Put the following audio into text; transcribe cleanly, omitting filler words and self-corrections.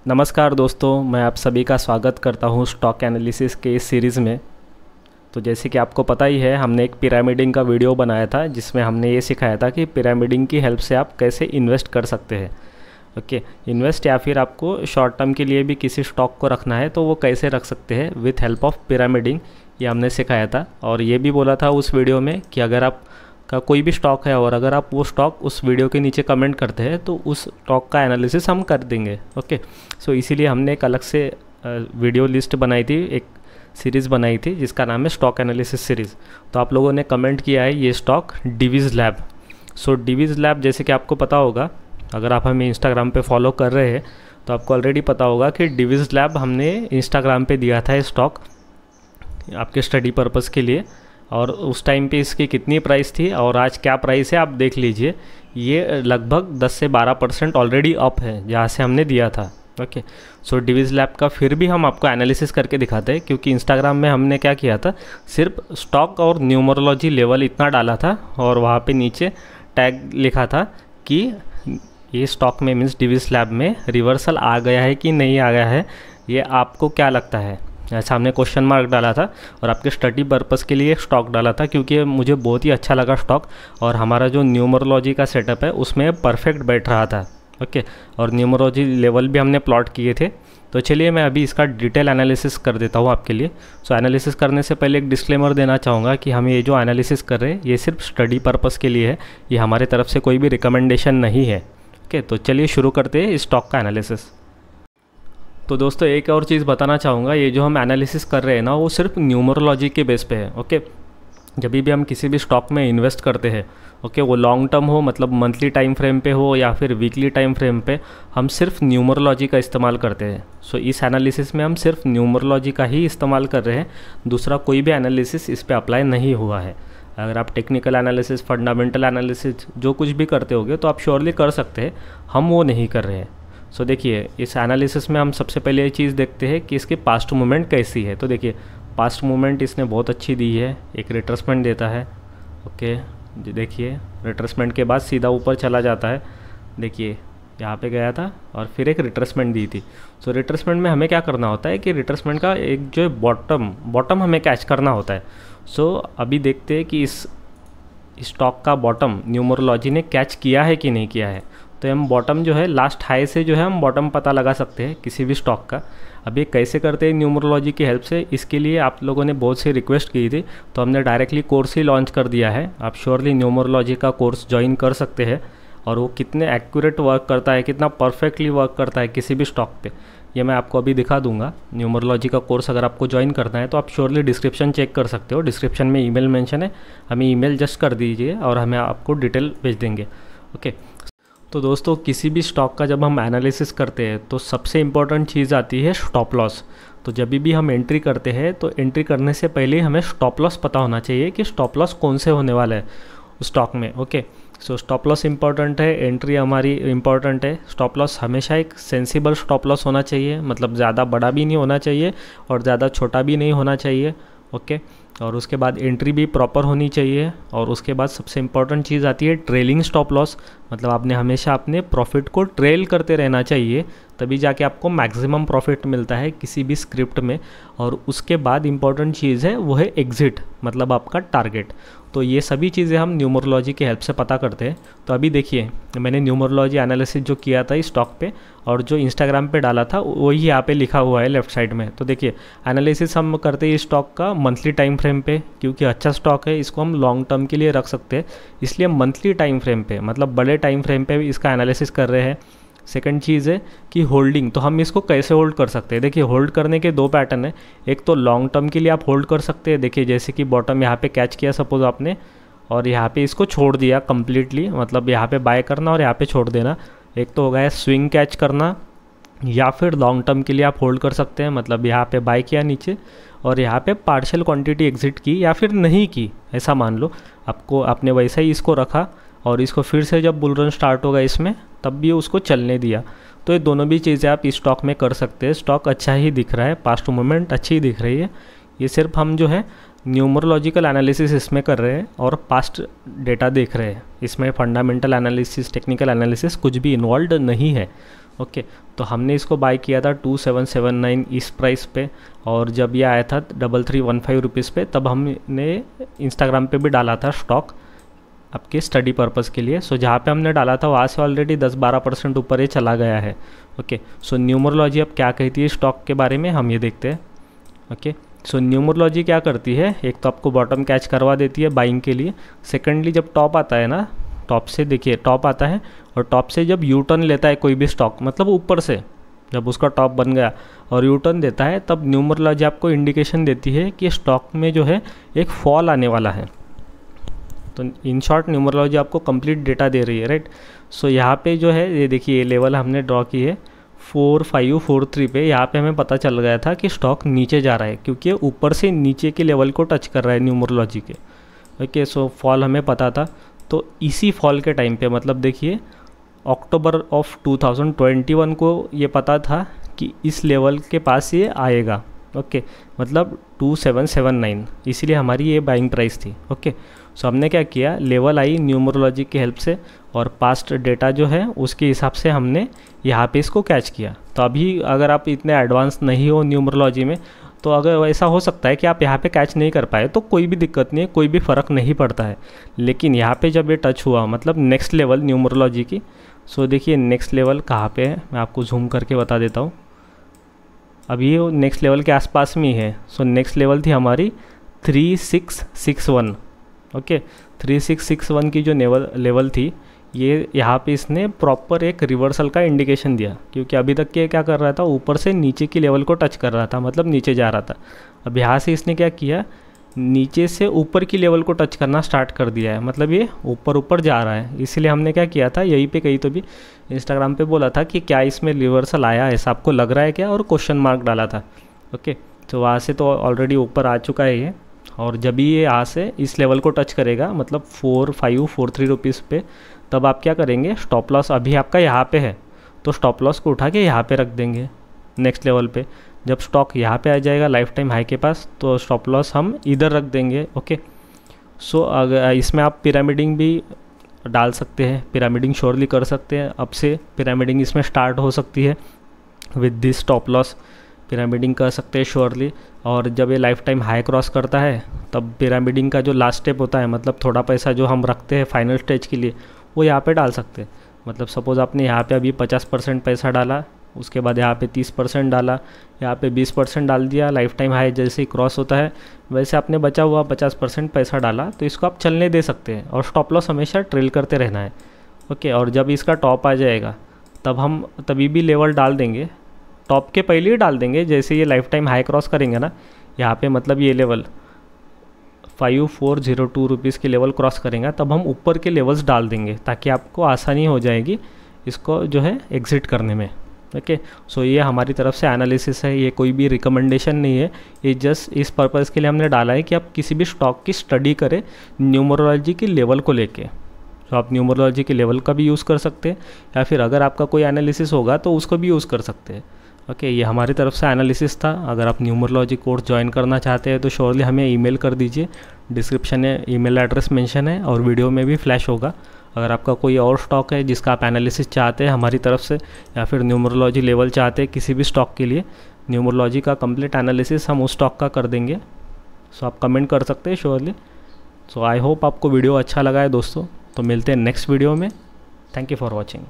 नमस्कार दोस्तों, मैं आप सभी का स्वागत करता हूं स्टॉक एनालिसिस के इस सीरीज़ में। तो जैसे कि आपको पता ही है, हमने एक पिरामिडिंग का वीडियो बनाया था जिसमें हमने ये सिखाया था कि पिरामिडिंग की हेल्प से आप कैसे इन्वेस्ट कर सकते हैं। ओके, इन्वेस्ट या फिर आपको शॉर्ट टर्म के लिए भी किसी स्टॉक को रखना है तो वो कैसे रख सकते हैं विथ हेल्प ऑफ पिरामिडिंग, ये हमने सिखाया था। और ये भी बोला था उस वीडियो में कि अगर आप का कोई भी स्टॉक है और अगर आप वो स्टॉक उस वीडियो के नीचे कमेंट करते हैं तो उस स्टॉक का एनालिसिस हम कर देंगे। ओके, सो इसीलिए हमने एक अलग से वीडियो लिस्ट बनाई थी, एक सीरीज़ बनाई थी जिसका नाम है स्टॉक एनालिसिस सीरीज़। तो आप लोगों ने कमेंट किया है ये स्टॉक डिवीज़ लैब। सो डिवीज़ लैब, जैसे कि आपको पता होगा, अगर आप हमें इंस्टाग्राम पे फॉलो कर रहे हैं तो आपको ऑलरेडी पता होगा कि डिवीज़ लैब हमने इंस्टाग्राम पे दिया था स्टॉक आपके स्टडी पर्पज़ के लिए। और उस टाइम पे इसकी कितनी प्राइस थी और आज क्या प्राइस है आप देख लीजिए। ये लगभग 10 से 12% ऑलरेडी अप है जहाँ से हमने दिया था। ओके, सो डिवीज़ लैब का फिर भी हम आपको एनालिसिस करके दिखाते हैं, क्योंकि इंस्टाग्राम में हमने क्या किया था, सिर्फ स्टॉक और न्यूमरोलॉजी लेवल इतना डाला था और वहाँ पे नीचे टैग लिखा था कि ये स्टॉक में मीन्स डिवीज़ लैब में रिवर्सल आ गया है कि नहीं आ गया है, ये आपको क्या लगता है, ऐसा हमने क्वेश्चन मार्क डाला था। और आपके स्टडी पर्पज़ के लिए स्टॉक डाला था क्योंकि मुझे बहुत ही अच्छा लगा स्टॉक, और हमारा जो न्यूमरोलॉजी का सेटअप है उसमें परफेक्ट बैठ रहा था। ओके, और न्यूमरोलॉजी लेवल भी हमने प्लॉट किए थे। तो चलिए मैं अभी इसका डिटेल एनालिसिस कर देता हूँ आपके लिए। सो एनालिसिस करने से पहले एक डिस्क्लेमर देना चाहूँगा कि हम ये जो एनालिसिस कर रहे हैं ये सिर्फ स्टडी पर्पज़ के लिए है, ये हमारे तरफ से कोई भी रिकमेंडेशन नहीं है। ओके, तो चलिए शुरू करते हैं इस स्टॉक का एनालिसिस। तो दोस्तों एक और चीज़ बताना चाहूँगा, ये जो हम एनालिसिस कर रहे हैं ना वो सिर्फ न्यूमरोलॉजी के बेस पे है। ओके, जब भी हम किसी भी स्टॉक में इन्वेस्ट करते हैं, ओके, वो लॉन्ग टर्म हो, मतलब मंथली टाइम फ्रेम पे हो या फिर वीकली टाइम फ्रेम पे, हम सिर्फ न्यूमरोलॉजी का इस्तेमाल करते हैं। सो इस एनालिसिस में हम सिर्फ न्यूमरोलॉजी का ही इस्तेमाल कर रहे हैं, दूसरा कोई भी एनालिसिस इस पर अप्लाई नहीं हुआ है। अगर आप टेक्निकल एनालिसिस, फंडामेंटल एनालिसिस जो कुछ भी करते होगे तो आप श्योरली कर सकते हैं, हम वो नहीं कर रहे हैं। सो देखिए, इस एनालिसिस में हम सबसे पहले ये चीज़ देखते हैं कि इसकी पास्ट मूवमेंट कैसी है। तो देखिए पास्ट मूवमेंट इसने बहुत अच्छी दी है, एक रिट्रेसमेंट देता है। ओके, देखिए रिट्रेसमेंट के बाद सीधा ऊपर चला जाता है। देखिए यहाँ पे गया था और फिर एक रिट्रेसमेंट दी थी। सो रिट्रेसमेंट में हमें क्या करना होता है कि रिट्रेसमेंट का एक जो बॉटम हमें कैच करना होता है। सो अभी देखते हैं कि इस स्टॉक का बॉटम न्यूमरोलॉजी ने कैच किया है कि नहीं किया है। तो हम बॉटम जो है लास्ट हाई से जो है हम बॉटम पता लगा सकते हैं किसी भी स्टॉक का। अब ये कैसे करते हैं न्यूमरोलॉजी की हेल्प से, इसके लिए आप लोगों ने बहुत सी रिक्वेस्ट की थी तो हमने डायरेक्टली कोर्स ही लॉन्च कर दिया है। आप श्योरली न्यूमरोलॉजी का कोर्स ज्वाइन कर सकते हैं और वो कितने एक्यूरेट वर्क करता है, कितना परफेक्टली वर्क करता है किसी भी स्टॉक पे, ये मैं आपको अभी दिखा दूंगा। न्यूमरोलॉजी का कोर्स अगर आपको ज्वाइन करना है तो आप श्योरली डिस्क्रिप्शन चेक कर सकते हो, डिस्क्रिप्शन में ईमेल मेंशन है, हमें ईमेल जस्ट कर दीजिए और हमें आपको डिटेल भेज देंगे। ओके, तो दोस्तों किसी भी स्टॉक का जब हम एनालिसिस करते हैं तो सबसे इम्पॉर्टेंट चीज़ आती है स्टॉप लॉस। तो जब भी हम एंट्री करते हैं तो एंट्री करने से पहले हमें स्टॉप लॉस पता होना चाहिए कि स्टॉप लॉस कौन से होने वाला है उस स्टॉक में। Okay, so stop loss important है, एंट्री हमारी इंपॉर्टेंट है। स्टॉप लॉस हमेशा एक सेंसिबल स्टॉप लॉस होना चाहिए, मतलब ज़्यादा बड़ा भी नहीं होना चाहिए और ज़्यादा छोटा भी नहीं होना चाहिए। ओके, और उसके बाद एंट्री भी प्रॉपर होनी चाहिए। और उसके बाद सबसे इम्पॉर्टेंट चीज़ आती है ट्रेलिंग स्टॉप लॉस, मतलब आपने हमेशा अपने प्रॉफिट को ट्रेल करते रहना चाहिए, तभी जाके आपको मैक्सिमम प्रॉफिट मिलता है किसी भी स्क्रिप्ट में। और उसके बाद इम्पॉर्टेंट चीज़ है वो है एग्जिट, मतलब आपका टारगेट। तो ये सभी चीज़ें हम न्यूमरोलॉजी की हेल्प से पता करते हैं। तो अभी देखिए मैंने न्यूमरोलॉजी एनालिसिस जो किया था इस स्टॉक पे और जो इंस्टाग्राम पे डाला था वही यहाँ पे लिखा हुआ है लेफ्ट साइड में। तो देखिए एनालिसिस हम करते हैं इस स्टॉक का मंथली टाइम फ्रेम पे, क्योंकि अच्छा स्टॉक है, इसको हम लॉन्ग टर्म के लिए रख सकते हैं, इसलिए मंथली टाइम फ्रेम पे, मतलब बड़े टाइम फ्रेम पे इसका एनालिसिस कर रहे हैं। सेकंड चीज़ है कि होल्डिंग, तो हम इसको कैसे होल्ड कर सकते हैं। देखिए होल्ड करने के दो पैटर्न है, एक तो लॉन्ग टर्म के लिए आप होल्ड कर सकते हैं। देखिए जैसे कि बॉटम यहाँ पे कैच किया सपोज आपने और यहाँ पे इसको छोड़ दिया कम्प्लीटली, मतलब यहाँ पे बाय करना और यहाँ पे छोड़ देना। एक तो हो गया स्विंग कैच करना, या फिर लॉन्ग टर्म के लिए आप होल्ड कर सकते हैं, मतलब यहाँ पे बाय किया नीचे और यहाँ पे पार्शियल क्वांटिटी एग्जिट की या फिर नहीं की, ऐसा मान लो आपने वैसा ही इसको रखा और इसको फिर से जब बुल रन स्टार्ट होगा इसमें तब भी उसको चलने दिया। तो ये दोनों भी चीज़ें आप इस स्टॉक में कर सकते हैं। स्टॉक अच्छा ही दिख रहा है, पास्ट मूवमेंट अच्छी दिख रही है। ये सिर्फ हम जो है न्यूमरोलॉजिकल एनालिसिस इसमें कर रहे हैं और पास्ट डेटा देख रहे हैं। इसमें फंडामेंटल एनालिसिस, टेक्निकल एनालिसिस कुछ भी इन्वॉल्व नहीं है। ओके, तो हमने इसको बाय किया था 2779 इस प्राइस पे, और जब ये आया था 3315 रुपीज़ पे, तब हमने इंस्टाग्राम पे भी डाला था स्टॉक आपके स्टडी पर्पज़ के लिए। सो जहाँ पे हमने डाला था वहाँ से ऑलरेडी 10-12% ऊपर ये चला गया है। ओके, सो न्यूमरोलॉजी अब क्या कहती है स्टॉक के बारे में हम ये देखते हैं। ओके, सो न्यूमरोलॉजी क्या करती है, एक तो आपको बॉटम कैच करवा देती है बाइंग के लिए। सेकेंडली जब टॉप आता है ना, टॉप से देखिए टॉप आता है, और टॉप से जब यू टर्न लेता है कोई भी स्टॉक, मतलब ऊपर से जब उसका टॉप बन गया और यू टर्न देता है, तब न्यूमरोलॉजी आपको इंडिकेशन देती है कि स्टॉक में जो है एक फॉल आने वाला है। तो इन शॉर्ट न्यूमरोलॉजी आपको कंप्लीट डेटा दे रही है, राइट। सो यहाँ पे जो है ये देखिए, ये लेवल हमने ड्रॉ की है 4543 पे। यहाँ पे हमें पता चल गया था कि स्टॉक नीचे जा रहा है, क्योंकि ऊपर से नीचे के लेवल को टच कर रहा है न्यूमरोलॉजी के। ओके, सो फॉल हमें पता था। तो इसी फॉल के टाइम पे, मतलब देखिए अक्टूबर ऑफ 2021 को ये पता था कि इस लेवल के पास ये आएगा। ओके, मतलब 2779, इसीलिए हमारी ये बाइंग प्राइस थी। ओके, सो हमने क्या किया, लेवल आई न्यूमरोलॉजी की हेल्प से, और पास्ट डेटा जो है उसके हिसाब से हमने यहाँ पे इसको कैच किया। तो अभी अगर आप इतने एडवांस नहीं हो न्यूमरोलॉजी में, तो अगर ऐसा हो सकता है कि आप यहाँ पे कैच नहीं कर पाए, तो कोई भी दिक्कत नहीं है, कोई भी फ़र्क नहीं पड़ता है। लेकिन यहाँ पे जब ये टच हुआ, मतलब नेक्स्ट लेवल न्यूमरोलॉजी की, सो देखिए नेक्स्ट लेवल कहाँ पे है, मैं आपको जूम करके बता देता हूँ। अभी ये नेक्स्ट लेवल के आसपास में ही है। सो नेक्स्ट लेवल थी हमारी 3661। ओके, 3661 की जो लेवल थी, ये यहाँ पे इसने प्रॉपर एक रिवर्सल का इंडिकेशन दिया, क्योंकि अभी तक ये क्या कर रहा था, ऊपर से नीचे की लेवल को टच कर रहा था, मतलब नीचे जा रहा था। अब यहाँ से इसने क्या किया, नीचे से ऊपर की लेवल को टच करना स्टार्ट कर दिया है, मतलब ये ऊपर ऊपर जा रहा है। इसीलिए हमने क्या किया था, यहीं पे कहीं तो भी इंस्टाग्राम पे बोला था कि क्या इसमें रिवर्सल आया, ऐसा आपको लग रहा है क्या, और क्वेश्चन मार्क डाला था। ओके, तो वहाँ से तो ऑलरेडी ऊपर आ चुका है ये, और जब भी ये यहाँ से इस लेवल को टच करेगा, मतलब 4543 रुपीज़ पे, तब आप क्या करेंगे, स्टॉप लॉस अभी आपका यहाँ पे है, तो स्टॉप लॉस को उठा के यहाँ पे रख देंगे नेक्स्ट लेवल पे। जब स्टॉक यहाँ पे आ जाएगा लाइफ टाइम हाई के पास, तो स्टॉप लॉस हम इधर रख देंगे। ओके, सो अगर इसमें आप पिरामिडिंग भी डाल सकते हैं, पिरामिडिंग श्योरली कर सकते हैं। अब से पिरामिडिंग इसमें स्टार्ट हो सकती है with this stop loss, pyramiding कर सकते हैं श्योरली। और जब ये लाइफ टाइम हाई क्रॉस करता है, तब पिरामिडिंग का जो लास्ट स्टेप होता है, मतलब थोड़ा पैसा जो हम रखते हैं फाइनल स्टेज के लिए, वो यहाँ पे डाल सकते हैं। मतलब सपोज़ आपने यहाँ पे अभी 50% पैसा डाला, उसके बाद यहाँ पे 30% डाला, यहाँ पे 20% डाल दिया, लाइफ टाइम हाई जैसे ही क्रॉस होता है वैसे आपने बचा हुआ 50% पैसा डाला, तो इसको आप चलने दे सकते हैं, और स्टॉप लॉस हमेशा ट्रेल करते रहना है। ओके, और जब इसका टॉप आ जाएगा, तब हम तभी भी लेवल डाल देंगे, टॉप के पहले ही डाल देंगे। जैसे ये लाइफ टाइम हाई क्रॉस करेंगे ना यहाँ पे, मतलब ये लेवल 5402 रुपीज़ के लेवल क्रॉस करेंगे, तब हम ऊपर के लेवल्स डाल देंगे, ताकि आपको आसानी हो जाएगी इसको जो है एग्ज़िट करने में। ओके, सो ये हमारी तरफ से एनालिसिस है, ये कोई भी रिकमेंडेशन नहीं है, ये जस्ट इस पर्पज़ के लिए हमने डाला है कि आप किसी भी स्टॉक की स्टडी करें न्यूमरोलॉजी की लेवल को लेके। तो आप न्यूमरोलॉजी के लेवल का भी यूज़ कर सकते हैं, या फिर अगर आपका कोई एनालिसिस होगा तो उसको भी यूज़ कर सकते हैं। ओके, ये हमारी तरफ से एनालिसिस था। अगर आप न्यूमरोलॉजी कोर्स ज्वाइन करना चाहते हैं तो श्योरली हमें ईमेल कर दीजिए, डिस्क्रिप्शन में ईमेल एड्रेस मेंशन है और वीडियो में भी फ्लैश होगा। अगर आपका कोई और स्टॉक है जिसका आप एनालिसिस चाहते हैं हमारी तरफ से, या फिर न्यूमरोलॉजी लेवल चाहते हैं किसी भी स्टॉक के लिए, न्यूमरोलॉजी का कंप्लीट एनालिसिस हम उस स्टॉक का कर देंगे। सो आप कमेंट कर सकते हैं श्योरली। सो आई होप आपको वीडियो अच्छा लगा है दोस्तों। तो मिलते हैं नेक्स्ट वीडियो में। Thank you for watching.